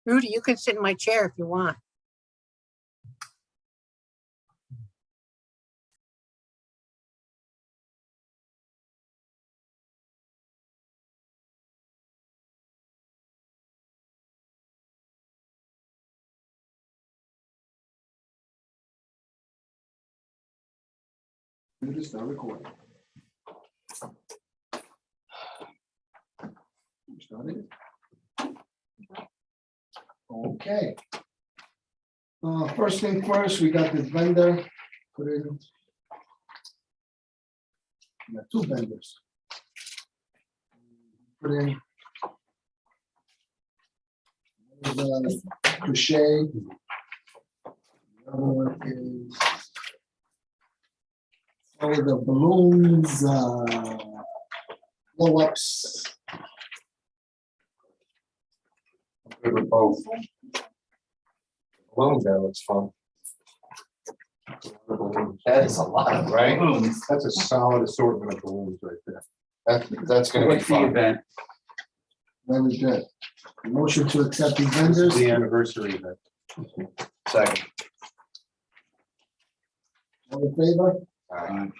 Rudy, you can sit in my chair if you want. You just start recording. You started? Okay. First thing first, we got the vendor put in. We got two vendors. Put in. Crochet. The other one is. All the balloons, blow-ups. Good with both. Balloons, that looks fun. That is a lot, right? That's a solid assortment of balloons right there. That's gonna be What's the fun. event? Very good. Motion to accept the This vendors. is the anniversary event. Second. All in favor? Alright.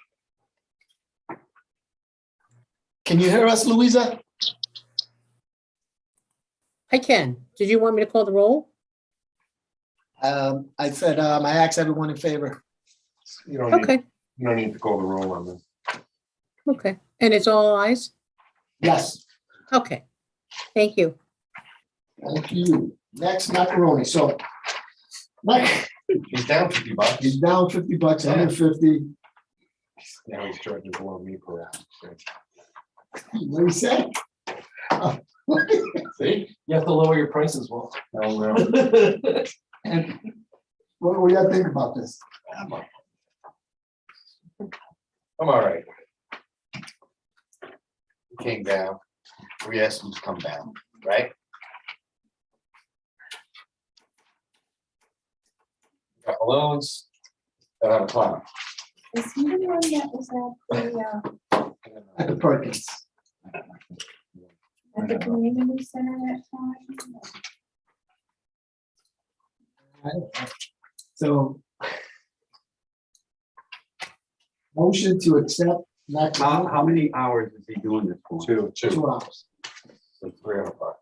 Can you hear us, Louisa? I can. Did you want me to call the roll? I said, I asked everyone in favor. You don't need, Okay, you don't need to call the roll on this. okay. And it's all eyes? Yes, Okay. Thank you. thank you. Next, macaroni. So, Mike, He's down $50. he's down $50, 150. Now he's charging below me per hour. What do you say? See? You have to lower your prices, Will. No, And what do you think about this? I'm all right. He came down. We asked him to come down, right? Got balloons. That have a clown. Is he the one that was At the Perkins. at the community center that time? So. Motion to accept macaroni, How many hours is he doing this for? Two 2 hours. So $300.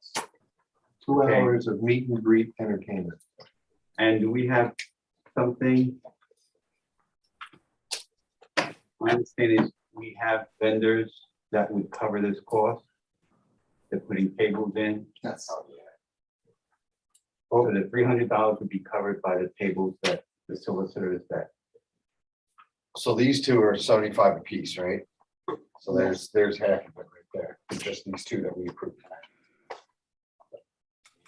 2 Okay. hours of meet and greet entertainment. And do we have something? My understanding is we have vendors that would cover this cost. They're putting tables in, Yes. so the $300 would be covered by the tables that the solicitors that. So these two are 75 apiece, right? So there's half of it right there. Just these two that we approved.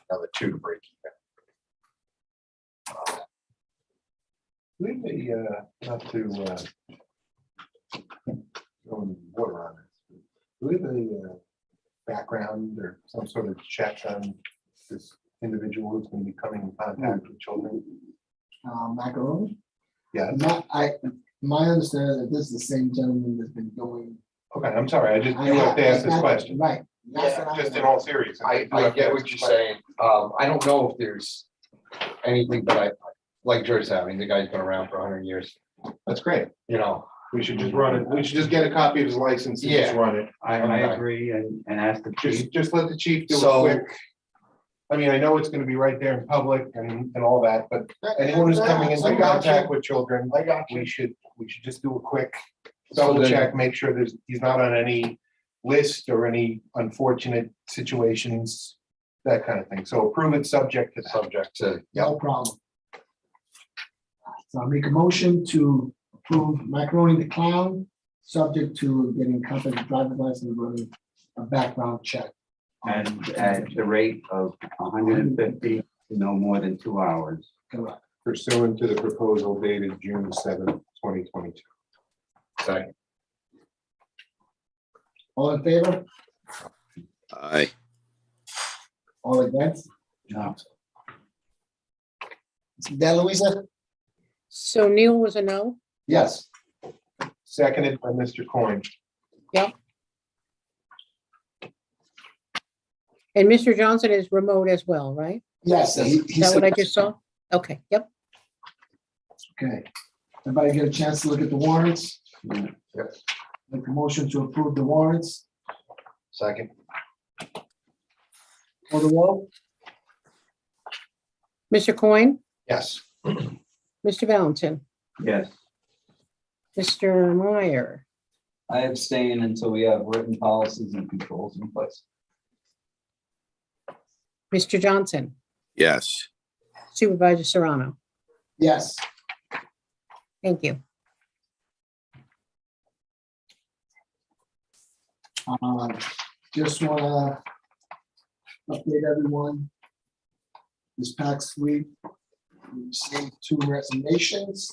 Another two to break even. We may, not to, go water on this. Do we have a background or some sort of check on this individual who's going to be coming in contact with children? Macaroni. Yeah, My understanding that this is the same gentleman that's been doing. okay, I'm sorry, you have to ask this question. Right. That's what Just in all seriousness. I get what you're saying. I don't know if there's anything, but I, like George said, I mean, the guy's been around for 100 years, That's great. you know. We should just run it. We should just get a copy of his license and just Yeah. run it. I Okay. agree and ask the chief. Just let the chief do So- a quick. I mean, I know it's gonna be right there in public and all that, but anyone who's coming into I got contact you. with children, I got you. we should just do a quick So double then- check, make sure he's not on any list or any unfortunate situations, that kind of thing. So approve it subject to that. Subject to, No problem. So I make a motion to approve Macaroni the Clown, subject to getting company driver's license and running a background check. And at the rate of 150, no more than 2 hours. Correct. Pursuant to the proposal dated June 7th, 2022. second. All in favor? Aye. All against? No. There, Louisa? So Neil was a no? Yes. Seconded by Mr. Coyne. And Mr. Johnson is remote as well, right? Yes, he Is that said, what I just saw? Okay, yep. okay. Everybody get a chance to look at the warrants? Yep. Make a motion to approve the warrants. Second, For the wall? Mr. Coyne, yes. Mr. Valentin, Yes, Mr. Meyer, I abstain until we have written policies and controls in place. Mr. Johnson, Yes. Supervisor Serrano. Yes. Thank you. Just wanna update everyone. This past week, we received 2 resignations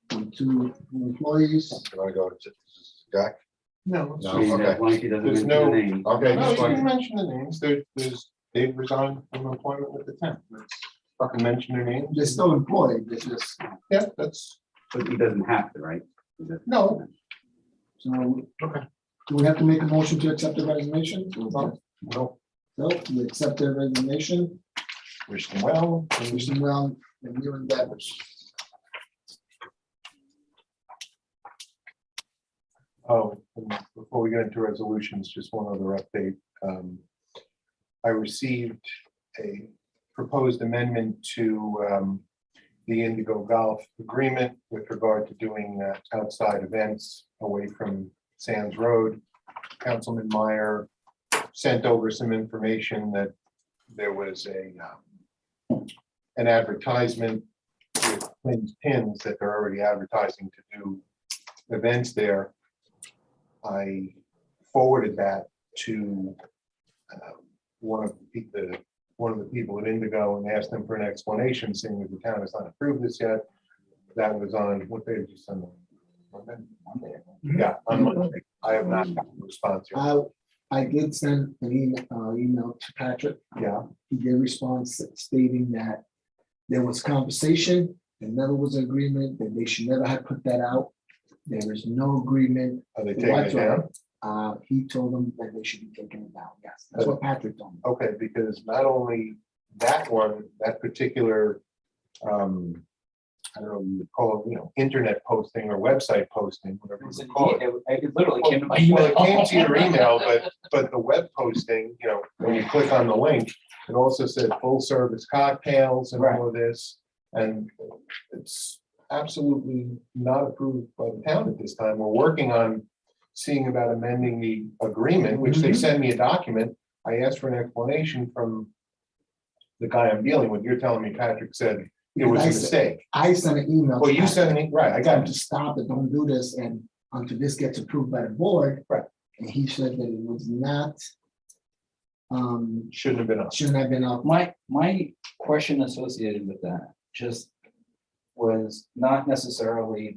from 2 employees. You wanna go to Jack? No. it's No, I mean, okay. as long as he doesn't There's mention the no- name. Okay, No, just you can want, mention the names. They've resigned from employment with the town. Let's fucking mention their names. They're still employed, they're just, Yeah, that's, But he doesn't have to, right? He doesn't- no, so. Okay. Do we have to make a motion to accept the resignation? no, No, we accept their resignation, wish them well. wish them well in new endeavors. Oh, and before we get into resolutions, just one other update. I received a proposed amendment to the Indigo Golf Agreement with regard to doing outside events away from Sands Road. Councilman Meyer sent over some information that there was an advertisement with Quinn's Pins that they're already advertising to do events there. I forwarded that to one of the people at Indigo and asked them for an explanation, saying that the town has not approved this yet. That was on, what day did you send them? Monday? Yeah, on Monday. I have not gotten a response yet. I did send an email to Patrick. Yeah, He did respond stating that there was conversation, there never was an agreement, that they should never have put that out. There is no agreement. are they taking it down? He told them that they should be taking it down, yes, that's what Patrick told me. Okay, because not only that one, that particular, I don't know, you would call it, internet posting or website posting, whatever you would call it. It literally came to my Well, email. it came to your email, but the web posting, when you click on the link, it also said full service cocktails and all of this. And it's absolutely not approved by the town at this time. We're working on seeing about amending the agreement, which they sent me a document. I asked for an explanation from the guy I'm dealing with. You're telling me Patrick said it was a mistake. I sent an email. Well, to you Patrick. sent me, right, I I got got him to stop it, don't do this, and until this gets approved by the board. Right. And he said that it was not, shouldn't have been us. shouldn't have been up. My question associated with that just was not necessarily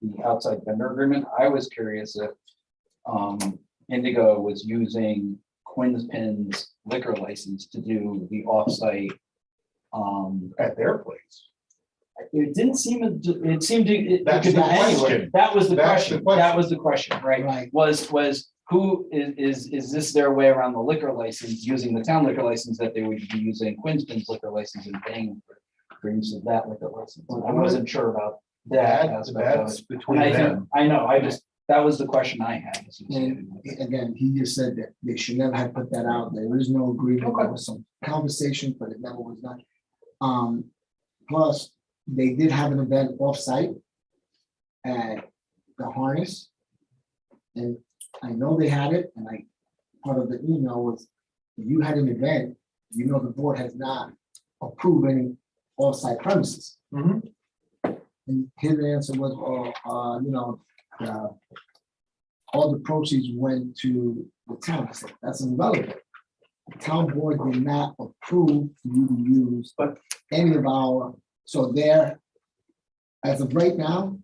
the outside vendor agreement. I was curious if Indigo was using Quinn's Pins liquor license to do the offsite. At their place. It didn't seem, it seemed to. it That's could the be anywhere. question. That was the That's the question. question. That was the question, right? Right. Was who is this their way around the liquor license, using the town liquor license that they would be using Quinn's Pins liquor license and paying for use of that liquor license? I wasn't sure about that aspect of That's it. between And I think, them. I know, that was the question I had. associated with it. Again, he just said that they should never have put that out. There is no agreement. There was some conversation, but it never was done. Plus, they did have an event offsite at the harness. And I know they had it, and part of the email was, if you had an event, the board has not approved any offsite premises. Mhm. And his answer was, all the proceeds went to the town. I said, that's irrelevant. The town board did not approve for you to use any of our, so they're, as of right now,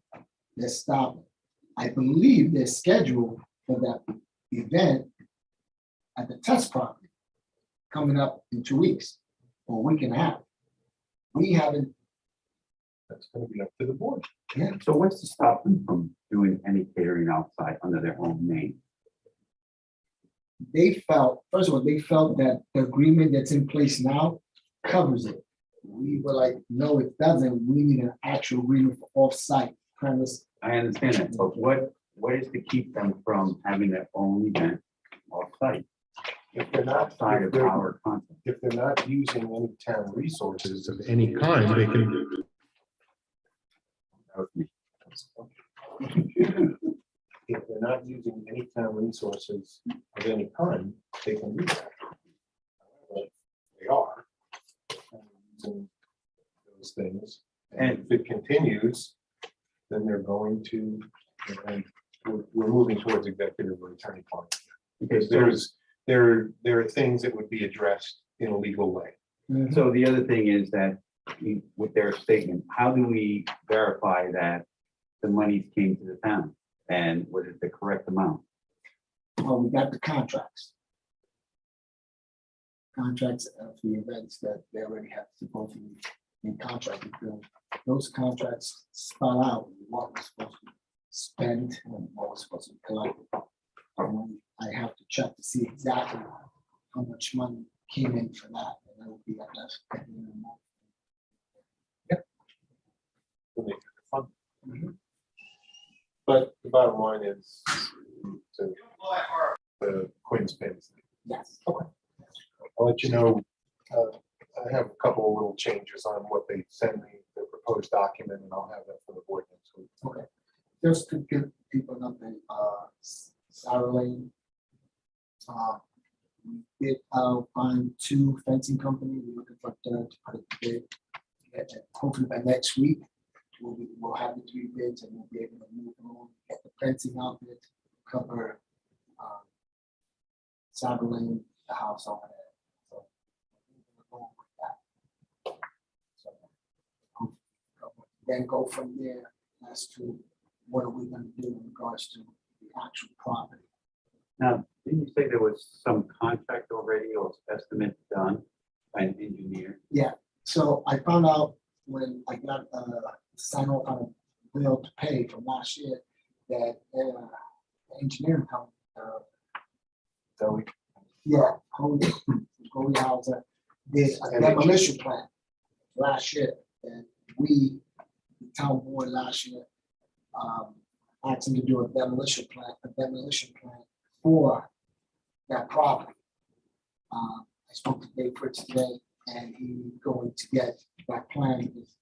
they're stopping. I believe they're scheduled for that event at the test property coming up in 2 weeks or a week and a half. We haven't, That's gonna be up to the board. So what's to stop them from doing any catering outside under their own name? they felt, first of all, they felt that the agreement that's in place now covers it. We were like, no, it doesn't. We need an actual agreement for off-site premise. I understand that, but what is to keep them from having their own event off-site, If they're not, outside of our content? if they're not using any town resources of any kind, they can. That was me. If they're not using any town resources of any kind, they can do that. However, they are. Using those things, and if it continues, then they're going to, and we're moving towards executive or attorney client. Because there are things that would be addressed in a legal way. So the other thing is that with their statement, how do we verify that the monies came to the town? And was it the correct amount? We got the contracts. Contracts of the events that they already have supposedly in contract with them. Those contracts spell out what was supposed to be spent and what was supposed to be collected. I have to check to see exactly how much money came in for that, and that will be at the end of the month. But the bottom line is to the Quinn's pins. Yes. I'll let you know, I have a couple of little changes on what they send me, the proposed document, and I'll have that for the board next week. Okay. Just to give people an update, Sarah Lane. We did find 2 fencing companies. We're looking for a third to put it bid. Hopefully by next week, we'll have the 3 bids and we'll be able to move on, get the fencing out there to cover Sarah Lane, the house over there. So we're going with that. So, then go from there as to what are we gonna do in regards to the actual property. Now, didn't you say there was some contract already or estimate done by an engineer? So I found out when I got sign off on a bill to pay from last year that the engineering company, Holy Hauser did a demolition plan last year, and we, the town board last year, asked him to do a demolition plan for that property. I spoke to Dave Fritz today, and he's going to get that plan because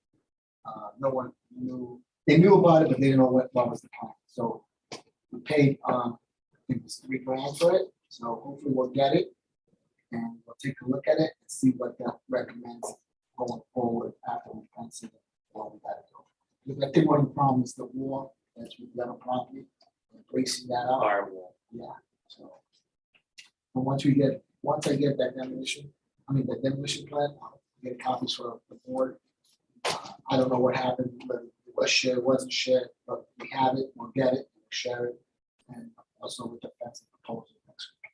no one knew, they knew about it, but they didn't know what was the plan. So we paid, I think it was $3,000 for it. So hopefully we'll get it and we'll take a look at it and see what that recommends going forward after we fence it. Well, we gotta go. Because I think one of the problems is the wall that's with the other property, and bracing that up. Firewall. Yeah, so. And once I get that the demolition plan, I'll get copies for the board. I don't know what happened, whether it was shared, wasn't shared, but we have it, we'll get it, we'll share it, and also with the fencing proposal next week.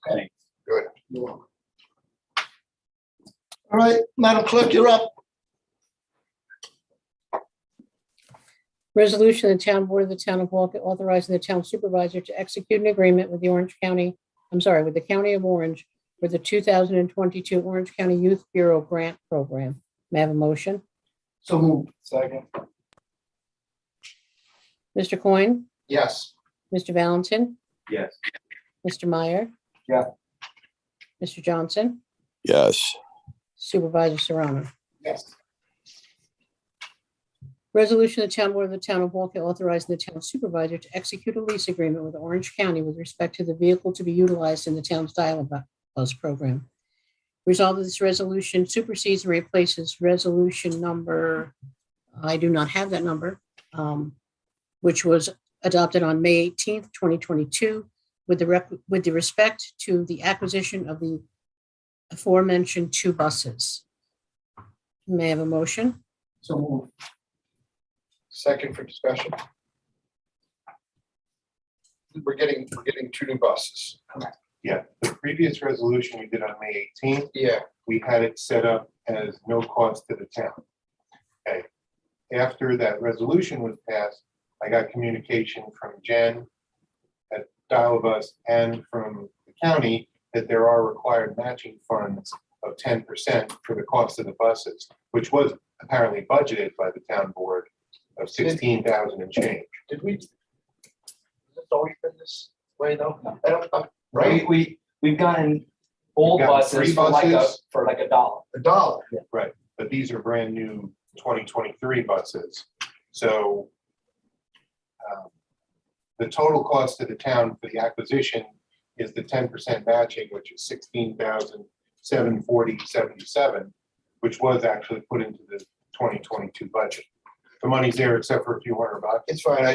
Okay? Good. You're welcome. All right, Madam Clerk, you're up. Resolution of the Town Board of the Town of Walker authorizing the town supervisor to execute an agreement with the County of Orange for the 2022 Orange County Youth Bureau Grant Program. May I have a motion? So moved. Second. Mr. Coyne, Yes. Mr. Valentin, Yes. Mr. Meyer. Yeah. Mr. Johnson, yes, Supervisor Serrano. Yes. Resolution of the Town Board of the Town of Walker authorizing the town supervisor to execute a lease agreement with Orange County with respect to the vehicle to be utilized in the town's dial-a-bus program. Resolved that this resolution supersedes and replaces resolution number, I do not have that number, which was adopted on May 18th, 2022, with the respect to the acquisition of the aforementioned 2 buses. May I have a motion? So moved. Second for discussion. We're getting 2 new buses. Yeah, the previous resolution we did on May 18th, Yeah. we had it set up as no cost to the town. Okay, after that resolution was passed, I got communication from Jen at Dial-a-Bus and from county that there are required matching funds of 10% for the cost of the buses, which was apparently budgeted by the town board of 16,000 and change. Did we? Has it always been this way though? I don't, Right, we've gotten old We've gotten free buses for like buses. a dollar. $1. Right, but these are brand new 2023 buses. So the total cost to the town for the acquisition is the 10% matching, which is 16,740.77, which was actually put into the 2022 budget. The money's there except for a few $100. It's fine. I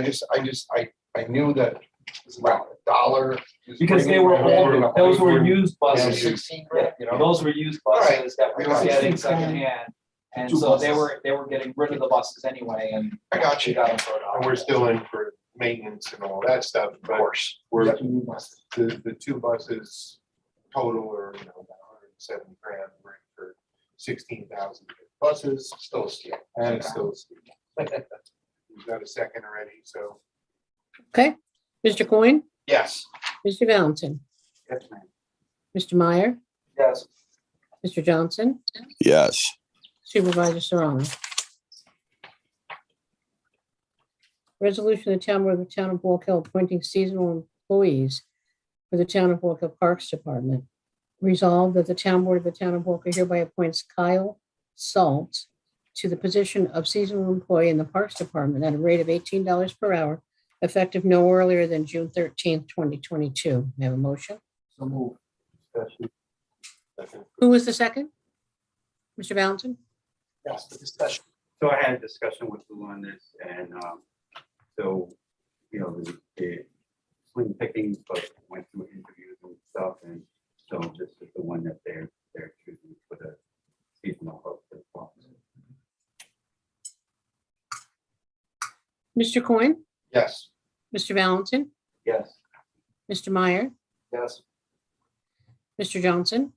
knew that it was about $1. Because they were old, those were used Yeah, buses. 16 grand, you know? Those were used right. buses that we were Right. getting secondhand. And Two so they buses. were getting rid of the buses anyway and. I got you. we got them for a dollar. And we're still in for maintenance and all that stuff, Of but course. we're, Two new buses. the two buses total are, about 170 grand, we're in for 16,000 buses, Still a steal. and it's still. We've got a second already, so. Okay, Mr. Coyne, Yes. Mr. Valentin, Yes, ma'am. Mr. Meyer, Yes, Mr. Johnson, yes, Supervisor Serrano. Resolution of the Town Board of the Town of Walk Hill appointing seasonal employees for the Town of Walk Hill Parks Department. Resolved that the Town Board of the Town of Walk Hill hereby appoints Kyle Salt to the position of seasonal employee in the Parks Department at a rate of $18 per hour, effective no earlier than June 13th, 2022. May I have a motion? So move. Who was the second? Mr. Valentin? Yes, the discussion. So I had a discussion with Lou on this and, so, the swing pickings, but went through interviews and stuff. And so this is the one that they're choosing for the seasonal host. as well. Mr. Coyne? Yes. Mr. Valentin? yes, Mr. Meyer? yes, Mr. Johnson?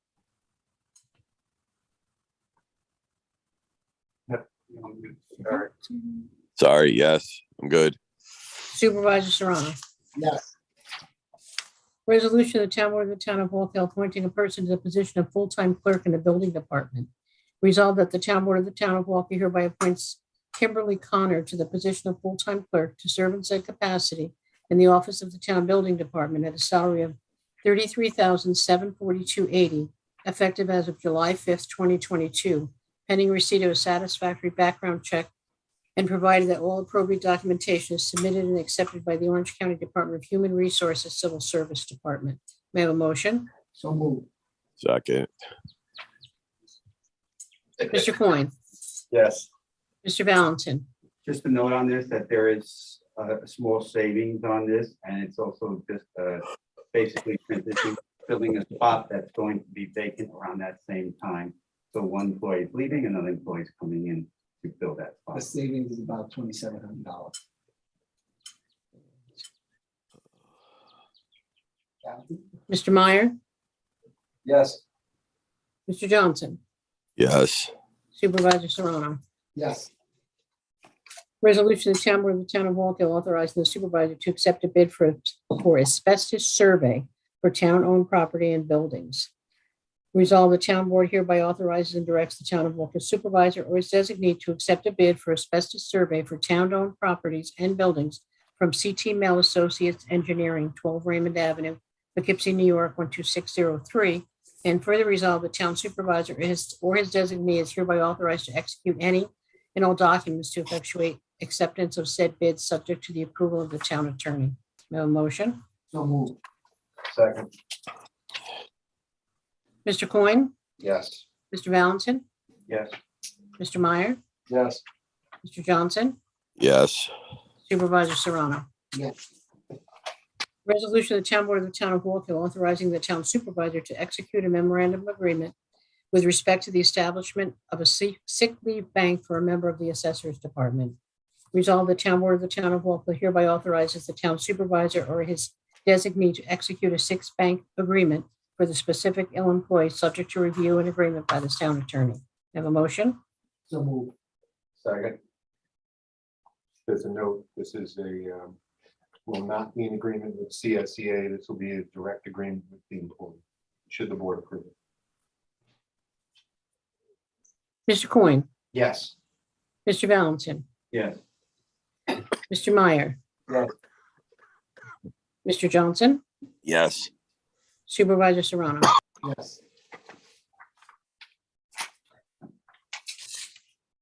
All right, sorry, yes, I'm good. Supervisor Serrano? Yes, Resolution of the Town Board of the Town of Walk Hill appointing a person to the position of full-time clerk in the building department. Resolved that the Town Board of the Town of Walk Hill hereby appoints Kimberly Connor to the position of full-time clerk to serve in said capacity in the office of the Town Building Department at a salary of $33,742.80, effective as of July 5th, 2022, pending receipt of a satisfactory background check and provided that all appropriate documentation is submitted and accepted by the Orange County Department of Human Resources Civil Service Department. May I have a motion? so move. Second, Mr. Coyne, Yes. Mr. Valentin, Just a note on this, that there is a small savings on this, and it's also just basically transitioning, filling a spot that's going to be vacant around that same time. So one employee is leaving, another employee is coming in to fill that The spot. savings is about $2,700. Mr. Meyer, yes, Mr. Johnson, yes, Supervisor Serrano. Yes, Resolution of the Town Board of the Town of Walk Hill authorizing the supervisor to accept a bid for asbestos survey for town-owned property and buildings. Resolve the Town Board hereby authorizes and directs the Town of Walk Hill supervisor or his designee to accept a bid for asbestos survey for town-owned properties and buildings from CT Mel Associates Engineering, 12 Raymond Avenue, Poughkeepsie, New York, 12603. And further resolve the town supervisor or his designee is hereby authorized to execute any and all documents to effectuate acceptance of said bids, subject to the approval of the town attorney. May I have a motion? so move. Second. Mr. Coyne, Yes. Mr. Valentin, Yes, Mr. Meyer, yes, Mr. Johnson, yes, Supervisor Serrano. Yes, Resolution of the Town Board of the Town of Walk Hill authorizing the town supervisor to execute a memorandum of agreement with respect to the establishment of a sick leave bank for a member of the Assessor's Department. Resolve the Town Board of the Town of Walk Hill hereby authorizes the town supervisor or his designee to execute a six bank agreement for the specific ill employee, subject to review and agreement by the town attorney. Have a motion? so move. Second. There's a note, this is a will not be an agreement with CSEA. This will be a direct agreement with the employee, should the board approve it. Mr. Coyne, Yes. Mr. Valentin, Yes. Mr. Meyer. Yes. Mr. Johnson, yes, Supervisor Serrano. Yes.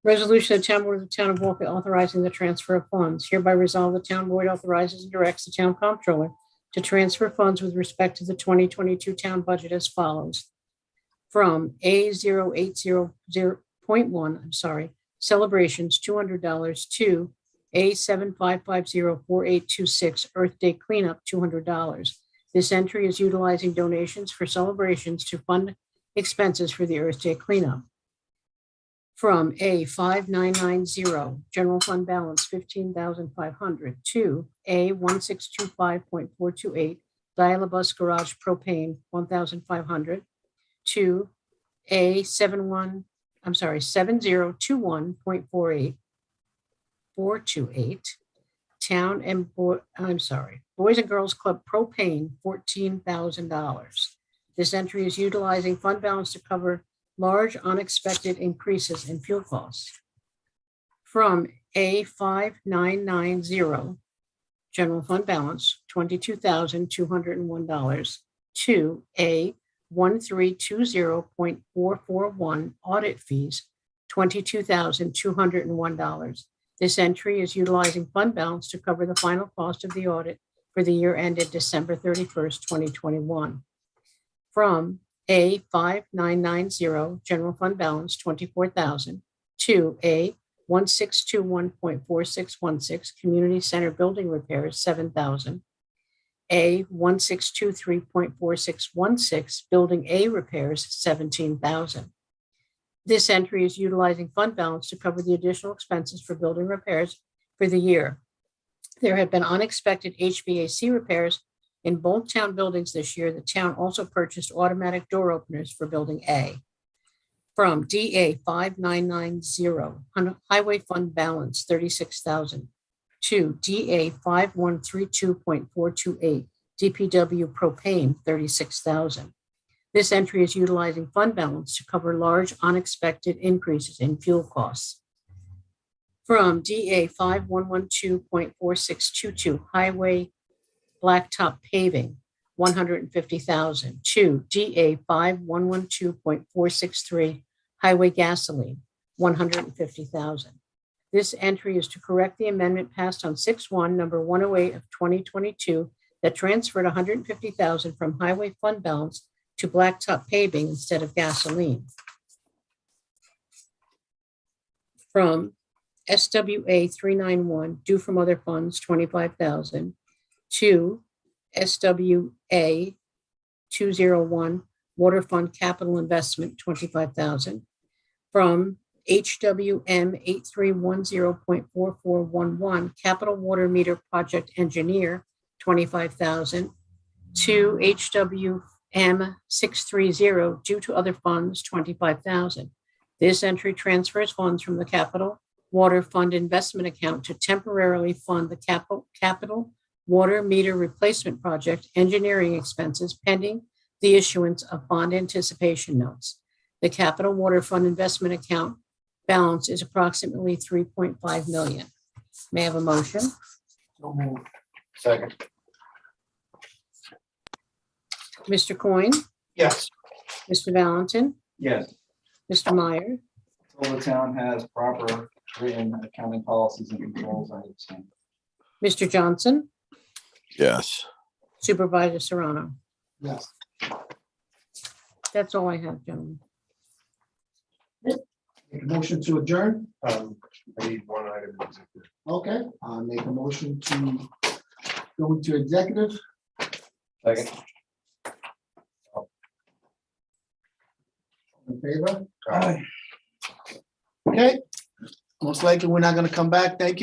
Resolution of Town Board of the Town of Walker authorizing the transfer of funds. Hereby resolve the town board authorizes and directs the town comptroller to transfer funds with respect to the 2022 town budget as follows. From A0800.1, celebrations, $200 to A75504826, Earth Day cleanup, $200. This entry is utilizing donations for celebrations to fund expenses for the Earth Day cleanup. From A5990, general fund balance 15,500 to A1625.428, Dial-A-Bus Garage propane 1,500 to A7021.48, 428, Town and Boys and Girls Club propane $14,000. This entry is utilizing fund balance to cover large unexpected increases in fuel costs. From A5990, general fund balance, $22,201 to A1320.441, audit fees, $22,201. This entry is utilizing fund balance to cover the final cost of the audit for the year ended December 31st, 2021. From A5990, general fund balance, $24,000 to A1621.4616, community center building repairs, $7,000. A1623.4616, building A repairs, $17,000. This entry is utilizing fund balance to cover the additional expenses for building repairs for the year. There have been unexpected HVAC repairs in both town buildings this year. The town also purchased automatic door openers for building A. From DA 5990, highway fund balance, $36,000 to DA 5132.428, DPW propane, $36,000. This entry is utilizing fund balance to cover large unexpected increases in fuel costs. From DA 5112.4622, highway blacktop paving, $150,000 to DA 5112.463, highway gasoline, $150,000. This entry is to correct the amendment passed on 6/1, number 108 of 2022, that transferred $150,000 from highway fund balance to blacktop paving instead of gasoline. From SWA 391, due from other funds, $25,000 to SWA 201, water fund capital investment, $25,000. From HWM 8310.4411, capital water meter project engineer, $25,000 to HWM 630, due to other funds, $25,000. This entry transfers funds from the capital water fund investment account to temporarily fund the capital water meter replacement project engineering expenses pending the issuance of bond anticipation notes. The capital water fund investment account balance is approximately $3.5 million. May I have a motion? So moved. Second. Mr. Coyne, Yes. Mr. Valentin, Yes. Mr. Meyer, Until the town has proper written accounting policies and controls, I abstain. Mr. Johnson, yes. Supervisor Serrano. Yes. That's all I have, gentlemen. Make a motion to adjourn. I need one item. in executive. Okay, I'll make a motion to go into executive. Second. In favor? Aye. Okay. Most likely, we're not gonna come back. Thank you.